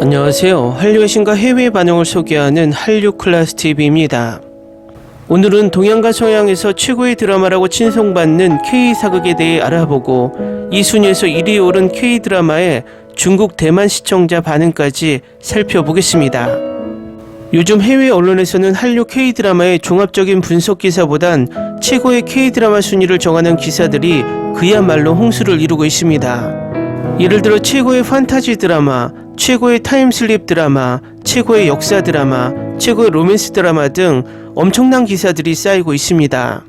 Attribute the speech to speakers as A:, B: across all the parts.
A: 안녕하세요. 한류의 신과 해외 반응을 소개하는 한류클래스TV입니다. 오늘은 동양과 서양에서 최고의 드라마라고 칭송받는 K사극에 대해 알아보고 이 순위에서 1위에 오른 K드라마의 중국 대만 시청자 반응까지 살펴보겠습니다. 요즘 해외 언론에서는 한류 K드라마의 종합적인 분석 기사보단 최고의 K드라마 순위를 정하는 기사들이 그야말로 홍수를 이루고 있습니다. 예를 들어 최고의 판타지 드라마, 최고의 타임슬립 드라마, 최고의 역사 드라마, 최고의 로맨스 드라마 등 엄청난 기사들이 쌓이고 있습니다.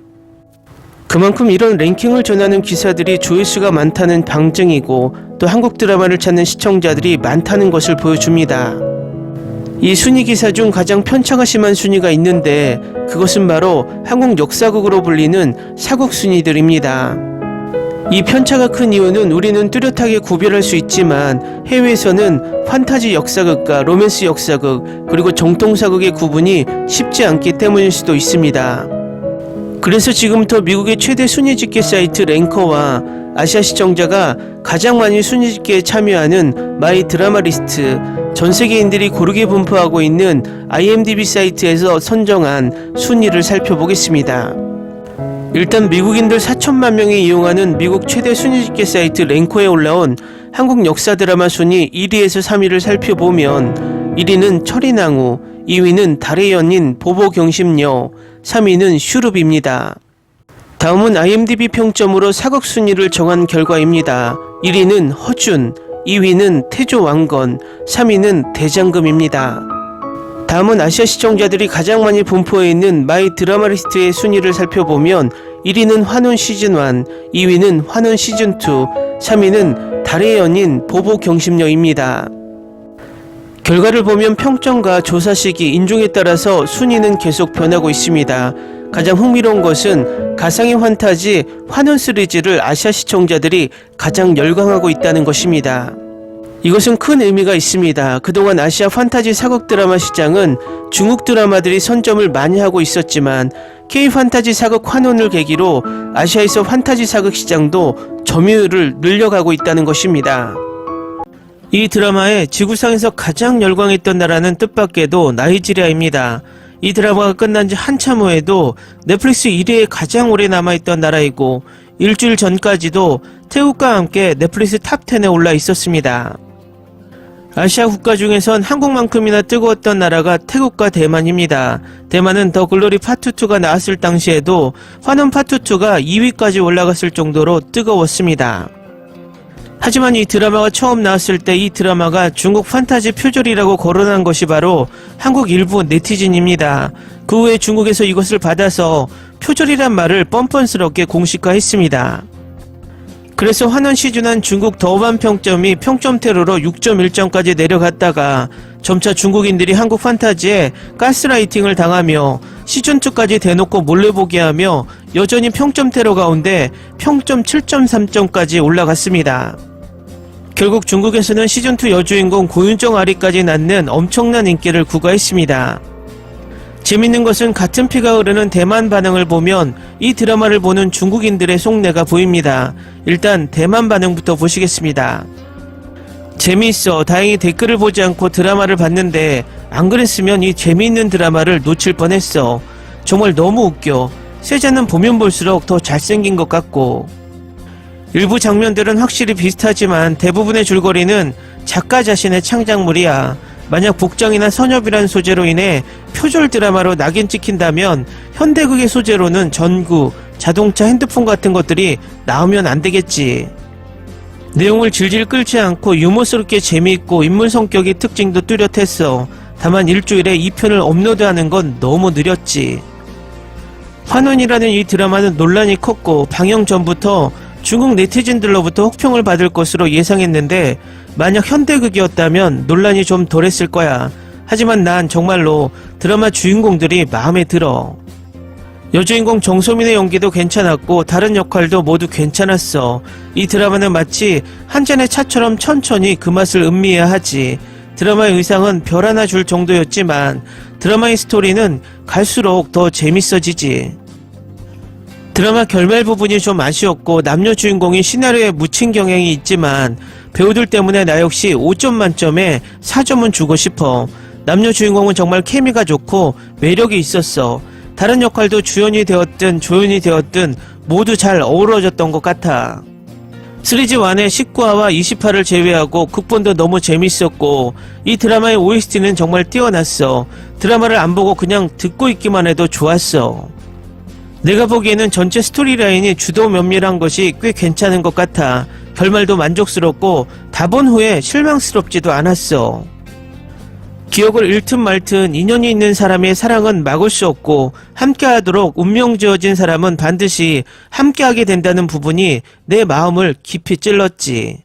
A: 그만큼 이런 랭킹을 전하는 기사들이 조회수가 많다는 방증이고 또 한국 드라마를 찾는 시청자들이 많다는 것을 보여줍니다. 이 순위 기사 중 가장 편차가 심한 순위가 있는데 그것은 바로 한국 역사극으로 불리는 사극 순위들입니다. 이 편차가 큰 이유는 우리는 뚜렷하게 구별할 수 있지만 해외에서는 판타지 역사극과 로맨스 역사극 그리고 정통사극의 구분이 쉽지 않기 때문일 수도 있습니다. 그래서 지금부터 미국의 최대 순위집계 사이트 랭커와 아시아 시청자가 가장 많이 순위집계에 참여하는 마이 드라마 리스트, 전 세계인들이 고르게 분포하고 있는 IMDb 사이트에서 선정한 순위를 살펴보겠습니다. 일단 미국인들 4천만 명이 이용하는 미국 최대 순위집계 사이트 랭커에 올라온 한국 역사 드라마 순위 1위에서 3위를 살펴보면 1위는 철인왕후, 2위는 달의 연인 보보경심녀, 3위는 슈룹입니다. 다음은 IMDb 평점으로 사극 순위를 정한 결과입니다. 1위는 허준, 2위는 태조왕건, 3위는 대장금입니다. 다음은 아시아 시청자들이 가장 많이 분포해 있는 마이 드라마 리스트의 순위를 살펴보면 1위는 환혼 시즌1, 2위는 환혼 시즌2, 3위는 달의 연인 보보경심녀입니다. 결과를 보면 평점과 조사 시기, 인종에 따라서 순위는 계속 변하고 있습니다. 가장 흥미로운 것은 가상의 환타지 환혼 시리즈를 아시아 시청자들이 가장 열광하고 있다는 것입니다. 이것은 큰 의미가 있습니다. 그동안 아시아 판타지 사극 드라마 시장은 중국 드라마들이 선점을 많이 하고 있었지만 K 판타지 사극 환혼을 계기로 아시아에서 판타지 사극 시장도 점유율을 늘려가고 있다는 것입니다. 이 드라마에 지구상에서 가장 열광했던 나라는 뜻밖에도 나이지리아입니다. 이 드라마가 끝난 지 한참 후에도 넷플릭스 1위에 가장 오래 남아있던 나라이고 일주일 전까지도 태국과 함께 넷플릭스 탑10에 올라 있었습니다. 아시아 국가 중에선 한국만큼이나 뜨거웠던 나라가 태국과 대만입니다. 대만은 더 글로리 파트2가 나왔을 당시에도 환원 파트2가 2위까지 올라갔을 정도로 뜨거웠습니다. 하지만 이 드라마가 처음 나왔을 때 이 드라마가 중국 판타지 표절이라고 거론한 것이 바로 한국 일부 네티즌입니다. 그 후에 중국에서 이것을 받아서 표절이란 말을 뻔뻔스럽게 공식화했습니다. 그래서 환원 시즌1 중국 더반 평점이 평점테러로 6.1점까지 내려갔다가 점차 중국인들이 한국 판타지에 가스라이팅을 당하며 시즌2까지 대놓고 몰래보게 하며 여전히 평점테러 가운데 평점 7.3점까지 올라갔습니다. 결국 중국에서는 시즌2 여주인공 고윤정 아리까지 낳는 엄청난 인기를 구가했습니다. 재밌는 것은 같은 피가 흐르는 대만 반응을 보면 이 드라마를 보는 중국인들의 속내가 보입니다. 일단 대만 반응부터 보시겠습니다. 재미있어. 다행히 댓글을 보지 않고 드라마를 봤는데 안 그랬으면 이 재미있는 드라마를 놓칠 뻔했어. 정말 너무 웃겨. 세자는 보면 볼수록 더 잘생긴 것 같고. 일부 장면들은 확실히 비슷하지만 대부분의 줄거리는 작가 자신의 창작물이야. 만약 복장이나 선협이란 소재로 인해 표절 드라마로 낙인 찍힌다면 현대극의 소재로는 전구, 자동차, 핸드폰 같은 것들이 나오면 안 되겠지. 내용을 질질 끌지 않고 유머스럽게 재미있고 인물 성격이 특징도 뚜렷했어. 다만 일주일에 2편을 업로드하는 건 너무 느렸지. 환원이라는 이 드라마는 논란이 컸고 방영 전부터 중국 네티즌들로부터 혹평을 받을 것으로 예상했는데 만약 현대극이었다면 논란이 좀 덜했을 거야. 하지만 난 정말로 드라마 주인공들이 마음에 들어. 여주인공 정소민의 연기도 괜찮았고 다른 역할도 모두 괜찮았어. 이 드라마는 마치 한 잔의 차처럼 천천히 그 맛을 음미해야 하지. 드라마의 의상은 별 하나 줄 정도였지만 드라마의 스토리는 갈수록 더 재밌어지지. 드라마 결말 부분이 좀 아쉬웠고 남녀 주인공이 시나리오에 묻힌 경향이 있지만 배우들 때문에 나 역시 5점 만점에 4점은 주고 싶어. 남녀 주인공은 정말 케미가 좋고 매력이 있었어. 다른 역할도 주연이 되었든 조연이 되었든 모두 잘 어우러졌던 것 같아. 시리즈 1의 19화와 20화를 제외하고 극본도 너무 재밌었고 이 드라마의 OST는 정말 뛰어났어. 드라마를 안 보고 그냥 듣고 있기만 해도 좋았어. 내가 보기에는 전체 스토리라인이 주도 면밀한 것이 꽤 괜찮은 것 같아. 결말도 만족스럽고 다 본 후에 실망스럽지도 않았어. 기억을 잃든 말든 인연이 있는 사람의 사랑은 막을 수 없고 함께하도록 운명 지어진 사람은 반드시 함께하게 된다는 부분이 내 마음을 깊이 찔렀지.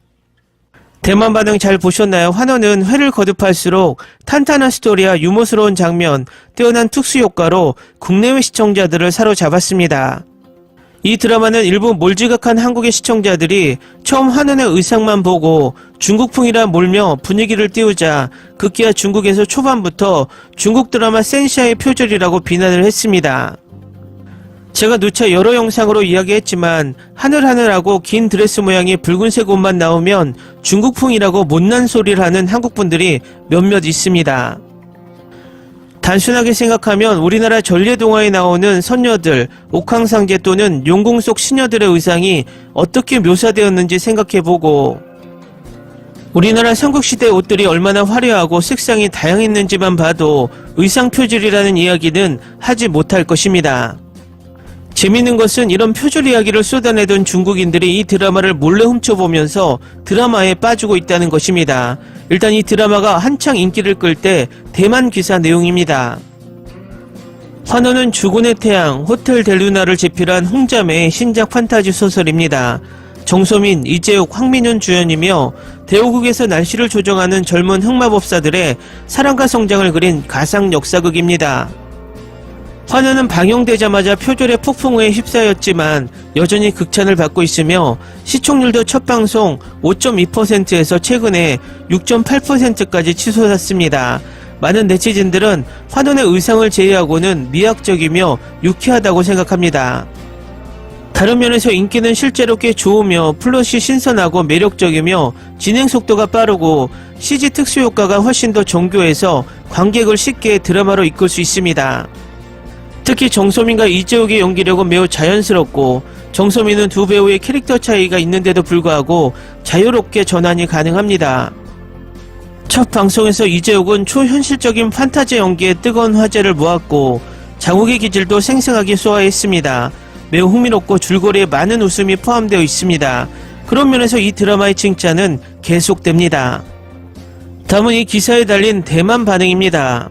A: 대만 반응 잘 보셨나요? 환호는 회를 거듭할수록 탄탄한 스토리와 유머스러운 장면, 뛰어난 특수효과로 국내외 시청자들을 사로잡았습니다. 이 드라마는 일부 몰지각한 한국의 시청자들이 처음 환원의 의상만 보고 중국풍이라 몰며 분위기를 띄우자 급기야 중국에서 초반부터 중국 드라마 센시아의 표절이라고 비난을 했습니다. 제가 누차 여러 영상으로 이야기했지만 하늘하늘하고 긴 드레스 모양의 붉은색 옷만 나오면 중국풍이라고 못난 소리를 하는 한국분들이 몇몇 있습니다. 단순하게 생각하면 우리나라 전래동화에 나오는 선녀들, 옥황상제 또는 용궁 속 시녀들의 의상이 어떻게 묘사되었는지 생각해보고 우리나라 삼국시대 옷들이 얼마나 화려하고 색상이 다양했는지만 봐도 의상 표절이라는 이야기는 하지 못할 것입니다. 재밌는 것은 이런 표절 이야기를 쏟아내던 중국인들이 이 드라마를 몰래 훔쳐보면서 드라마에 빠지고 있다는 것입니다. 일단 이 드라마가 한창 인기를 끌 때 대만 기사 내용입니다. 환호는 주군의 태양, 호텔 델루나를 제필한 홍자매의 신작 판타지 소설입니다. 정소민, 이재욱, 황민현 주연이며 대호국에서 날씨를 조정하는 젊은 흑마법사들의 사랑과 성장을 그린 가상 역사극입니다. 환호는 방영되자마자 표절의 폭풍우에 휩싸였지만 여전히 극찬을 받고 있으며 시청률도 첫 방송 5.2%에서 최근에 6.8%까지 치솟았습니다. 많은 네티즌들은 환원의 의상을 제외하고는 미학적이며 유쾌하다고 생각합니다. 다른 면에서 인기는 실제로 꽤 좋으며 플롯이 신선하고 매력적이며 진행 속도가 빠르고 CG 특수효과가 훨씬 더 정교해서 관객을 쉽게 드라마로 이끌 수 있습니다. 특히 정소민과 이재욱의 연기력은 매우 자연스럽고 정소민은 두 배우의 캐릭터 차이가 있는데도 불구하고 자유롭게 전환이 가능합니다. 첫 방송에서 이재욱은 초현실적인 판타지 연기에 뜨거운 화제를 모았고 장욱의 기질도 생생하게 소화했습니다. 매우 흥미롭고 줄거리에 많은 웃음이 포함되어 있습니다. 그런 면에서 이 드라마의 칭찬은 계속됩니다. 다음은 이 기사에 달린 대만 반응입니다.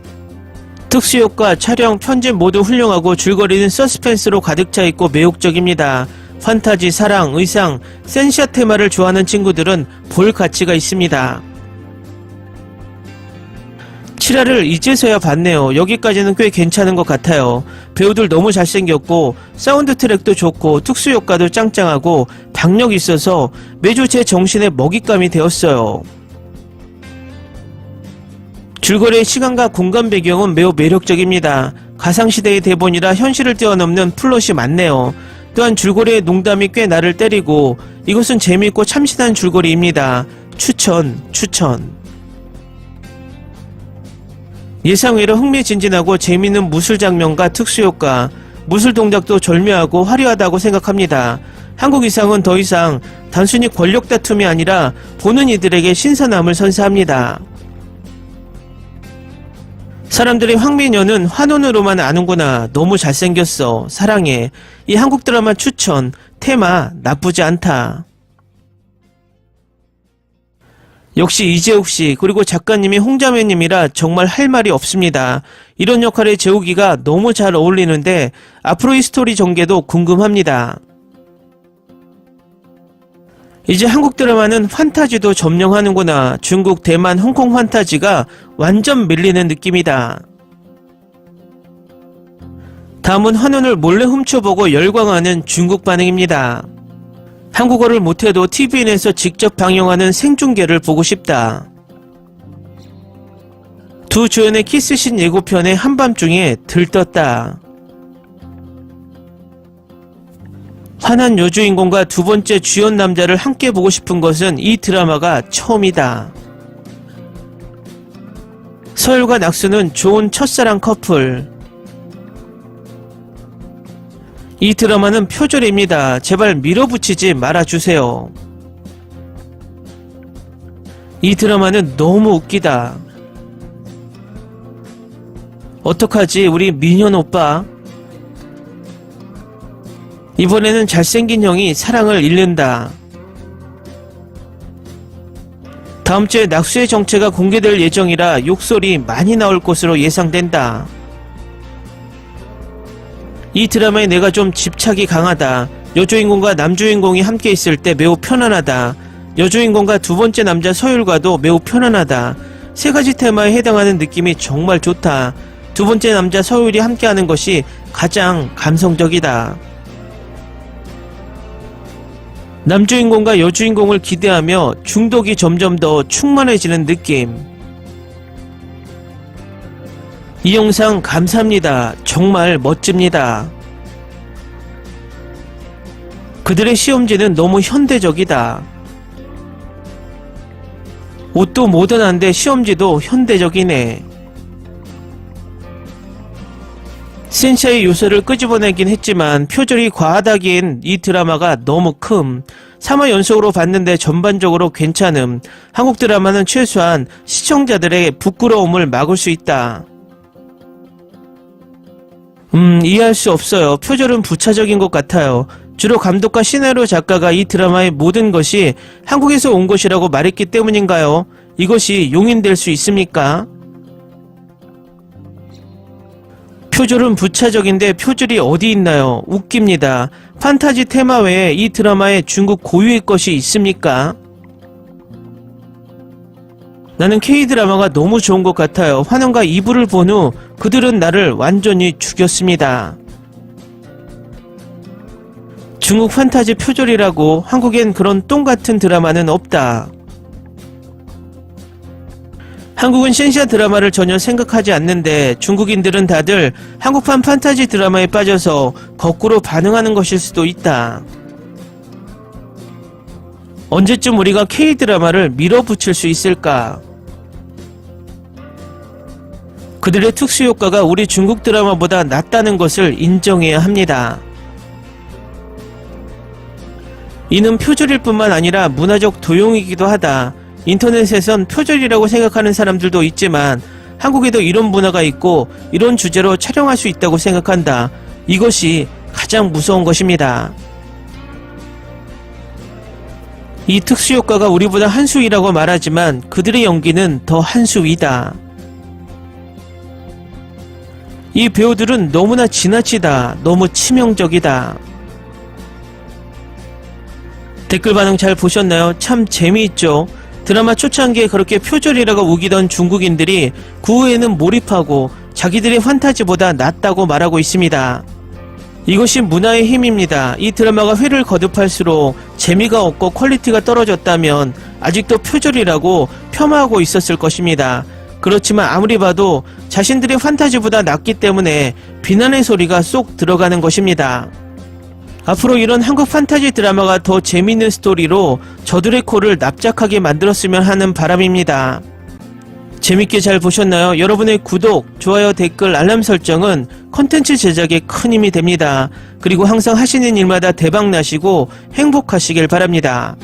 A: 특수효과, 촬영, 편집 모두 훌륭하고 줄거리는 서스펜스로 가득 차 있고 매혹적입니다. 판타지, 사랑, 의상, 센시아 테마를 좋아하는 친구들은 볼 가치가 있습니다. 7화를 이제서야 봤네요. 여기까지는 꽤 괜찮은 것 같아요. 배우들 너무 잘생겼고 사운드 트랙도 좋고 특수효과도 짱짱하고 박력 있어서 매주 제 정신에 먹잇감이 되었어요. 줄거리의 시간과 공간 배경은 매우 매력적입니다. 가상시대의 대본이라 현실을 뛰어넘는 플롯이 많네요. 또한 줄거리의 농담이 꽤 나를 때리고 이것은 재미있고 참신한 줄거리입니다. 추천. 예상외로 흥미진진하고 재미있는 무술 장면과 특수효과, 무술 동작도 절묘하고 화려하다고 생각합니다. 한국 이상은 더 이상 단순히 권력 다툼이 아니라 보는 이들에게 신선함을 선사합니다. 사람들이 황민현은 환혼으로만 아는구나. 너무 잘생겼어. 사랑해. 이 한국 드라마 추천. 테마 나쁘지 않다. 역시 이재욱씨 그리고 작가님이 홍자매님이라 정말 할 말이 없습니다. 이런 역할에 재욱이가 너무 잘 어울리는데 앞으로의 스토리 전개도 궁금합니다. 이제 한국 드라마는 판타지도 점령하는구나. 중국, 대만, 홍콩 판타지가 완전 밀리는 느낌이다. 다음은 환혼을 몰래 훔쳐보고 열광하는 중국 반응입니다. 한국어를 못해도 TVN에서 직접 방영하는 생중계를 보고 싶다. 두 주연의 키스신 예고편에 한밤중에 들떴다. 화난 여주인공과 두 번째 주연 남자를 함께 보고 싶은 것은 이 드라마가 처음이다. 서율과 낙수는 좋은 첫사랑 커플. 이 드라마는 표절입니다. 제발 밀어붙이지 말아주세요. 이 드라마는 너무 웃기다. 어떡하지 우리 민현 오빠. 이번에는 잘생긴 형이 사랑을 잃는다. 다음주에 낙수의 정체가 공개될 예정이라 욕설이 많이 나올 것으로 예상된다. 이 드라마에 내가 좀 집착이 강하다. 여주인공과 남주인공이 함께 있을 때 매우 편안하다. 여주인공과 두 번째 남자 서율과도 매우 편안하다. 세 가지 테마에 해당하는 느낌이 정말 좋다. 두 번째 남자 서율이 함께하는 것이 가장 감성적이다. 남주인공과 여주인공을 기대하며 중독이 점점 더 충만해지는 느낌. 이 영상 감사합니다. 정말 멋집니다. 그들의 시험지는 너무 현대적이다. 옷도 모던한데 시험지도 현대적이네. 센샤의 요소를 끄집어내긴 했지만 표절이 과하다기엔 이 드라마가 너무 큼. 3화 연속으로 봤는데 전반적으로 괜찮음. 한국 드라마는 최소한 시청자들의 부끄러움을 막을 수 있다. 이해할 수 없어요. 표절은 부차적인 것 같아요. 주로 감독과 시나리오 작가가 이 드라마의 모든 것이 한국에서 온 것이라고 말했기 때문인가요? 이것이 용인될 수 있습니까? 표절은 부차적인데 표절이 어디 있나요? 웃깁니다. 판타지 테마 외에 이 드라마에 중국 고유의 것이 있습니까? 나는 K-드라마가 너무 좋은 것 같아요. 환영과 2부를 본 후 그들은 나를 완전히 죽였습니다. 중국 판타지 표절이라고 한국엔 그런 똥같은 드라마는 없다. 한국은 센샤 드라마를 전혀 생각하지 않는데 중국인들은 다들 한국판 판타지 드라마에 빠져서 거꾸로 반응하는 것일 수도 있다. 언제쯤 우리가 K-드라마를 밀어붙일 수 있을까? 그들의 특수효과가 우리 중국 드라마보다 낫다는 것을 인정해야 합니다. 이는 표절일 뿐만 아니라 문화적 도용이기도 하다. 인터넷에선 표절이라고 생각하는 사람들도 있지만 한국에도 이런 문화가 있고 이런 주제로 촬영할 수 있다고 생각한다. 이것이 가장 무서운 것입니다. 이 특수효과가 우리보다 한 수 위라고 말하지만 그들의 연기는 더 한 수 위다. 이 배우들은 너무나 지나치다. 너무 치명적이다. 댓글 반응 잘 보셨나요? 참 재미있죠? 드라마 초창기에 그렇게 표절이라고 우기던 중국인들이 그 후에는 몰입하고 자기들의 판타지보다 낫다고 말하고 있습니다. 이것이 문화의 힘입니다. 이 드라마가 회를 거듭할수록 재미가 없고 퀄리티가 떨어졌다면 아직도 표절이라고 폄하하고 있었을 것입니다. 그렇지만 아무리 봐도 자신들의 판타지보다 낫기 때문에 비난의 소리가 쏙 들어가는 것입니다. 앞으로 이런 한국 판타지 드라마가 더 재미있는 스토리로 저들의 코를 납작하게 만들었으면 하는 바람입니다. 재밌게 잘 보셨나요? 여러분의 구독, 좋아요, 댓글, 알람 설정은 컨텐츠 제작에 큰 힘이 됩니다. 그리고 항상 하시는 일마다 대박 나시고 행복하시길 바랍니다.